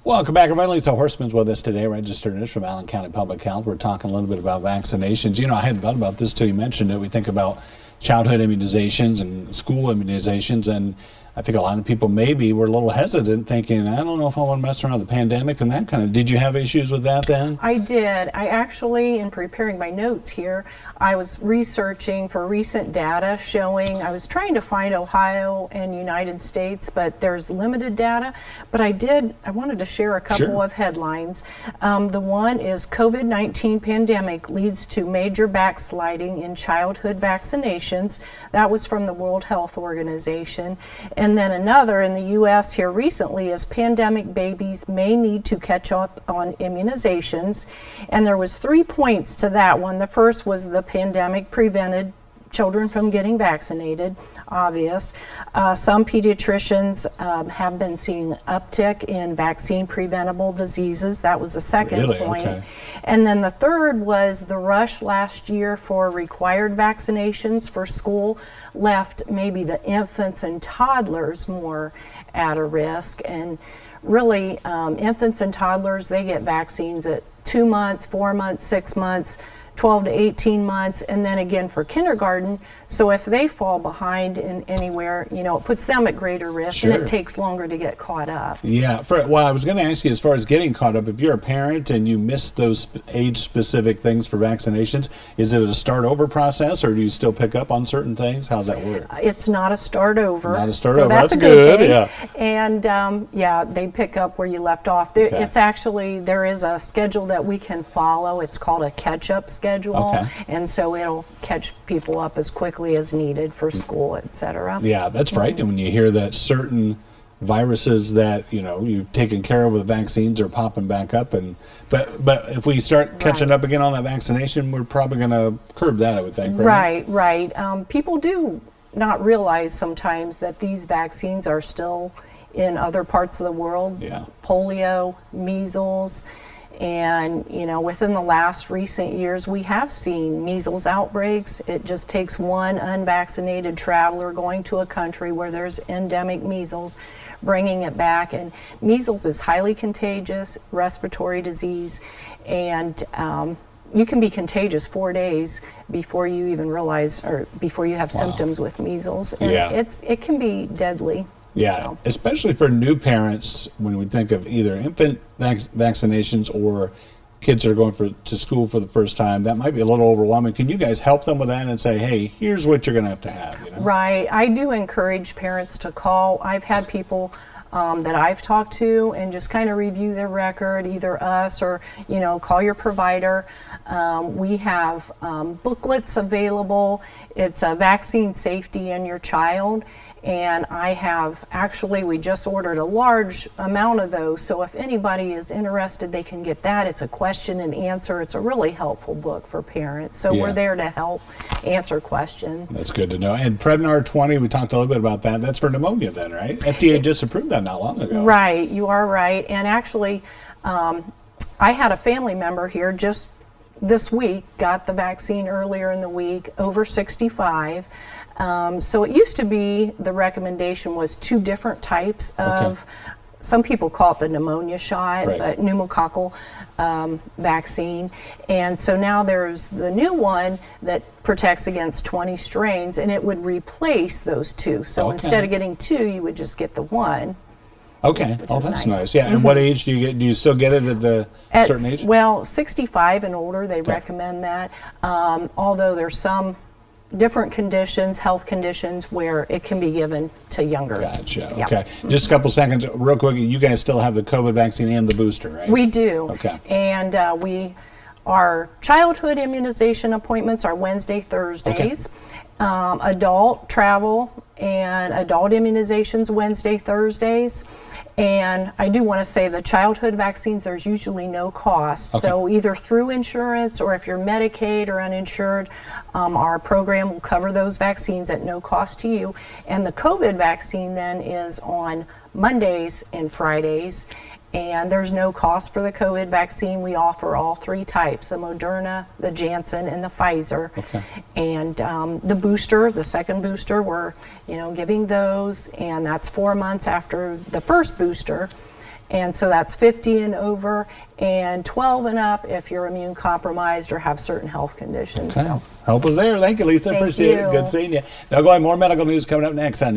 Welcome back, everybody. Lisa Horstman's with us today, registered nurse from Allen County Public Health. We're talking a little bit about vaccinations. You know, I hadn't thought about this till you mentioned it. We think about childhood immunizations and school immunizations, and I think a lot of people maybe were a little hesitant, thinking, I don't know if I want to mess around with the pandemic and that kind of. Did you have issues with that then? I did. I actually, in preparing my notes here, I was researching for recent data showing, I was trying to find Ohio and United States, but there's limited data. But I wanted to share a couple of headlines. The one is COVID-19 pandemic leads to major backsliding in childhood vaccinations. That was from the World Health Organization. And then another in the U.S. here recently is pandemic babies may need to catch up on immunizations. And there was 3 points to that one. The first was the pandemic prevented children from getting vaccinated, obvious. Some pediatricians have been seeing an uptick in vaccine preventable diseases. That was the second point. Okay. And then the third was the rush last year for required vaccinations for school left maybe the infants and toddlers more at a risk. And really, infants and toddlers, they get vaccines at 2 months, 4 months, 6 months, 12 to 18 months, and then again for kindergarten. So if they fall behind in anywhere, you know, it puts them at greater risk, and it takes longer to get caught up. Yeah, well, I was going to ask you, as far as getting caught up, if you're a parent and you miss those age-specific things for vaccinations, is it a start-over process, or do you still pick up on certain things? How's that work? It's not a start-over. Not a start-over. That's a good thing. Yeah. And yeah, they pick up where you left off. It's actually, there is a schedule that we can follow. It's called a catch-up schedule. And so it'll catch people up as quickly as needed for school, etc. Yeah, that's frightening when you hear that certain viruses that, you know, you've taken care of with vaccines are popping back up. And but if we start catching up again on that vaccination, we're probably going to curb that, I would think. Right. People do not realize sometimes that these vaccines are still in other parts of the world. Polio, measles. And, you know, within the last recent years, we have seen measles outbreaks. It just takes one unvaccinated traveler going to a country where there's endemic measles, bringing it back. And measles is highly contagious, respiratory disease, and you can be contagious 4 days before you even realize, or before you have symptoms with measles. And it can be deadly. Yeah, so. Especially for new parents, when we think of either infant vaccinations or kids that are going to school for the first time, that might be a little overwhelming. Can you guys help them with that and say, hey, here's what you're going to have? You know? Right. I do encourage parents to call. I've had people that I've talked to and just kind of review their record, either us or, you know, call your provider. We have booklets available. It's a vaccine safety in your child. And I have, actually, we just ordered a large amount of those. So if anybody is interested, they can get that. It's a question and answer. It's a really helpful book for parents. So we're there to help answer questions. That's good to know. And Prevnar 20, we talked a little bit about that. That's for pneumonia then, right? FDA just approved that not long ago. Right, you are right. And actually, I had a family member here just this week, got the vaccine earlier in the week, over 65. So it used to be, the recommendation was 2 different types of, some people call it the pneumonia shot, but pneumococcal vaccine. And so now there's the new one that protects against 20 strains, and it would replace those 2. So instead of getting 2, you would just get the 1. Okay. Oh, that's nice. Yeah. And what age do you get? Do you still get it at the certain age? Well, 65 and older, they recommend that. Although there's some different conditions, health conditions, where it can be given to younger. Gotcha. Okay. Just a couple seconds, real quick. You guys still have the COVID vaccine and the booster, right? We do. Okay. And our childhood immunization appointments are Wednesday, Thursdays. Adult travel and adult immunizations Wednesday, Thursdays. And I do want to say the childhood vaccines, there's usually no cost. So either through insurance or if you're Medicaid or uninsured, our program will cover those vaccines at no cost to you. And the COVID vaccine then is on Mondays and Fridays. And there's no cost for the COVID vaccine. We offer all 3 types, the Moderna, the Janssen, and the Pfizer. And the booster, the second booster, we're giving those, and that's 4 months after the first booster. And so that's 50 and over, and 12 and up if you're immune compromised or have certain health conditions. Okay. So. Help us there. Thank you, Lisa. Thank Appreciate you. it. Good seeing you. Now, go ahead. More medical news coming up next on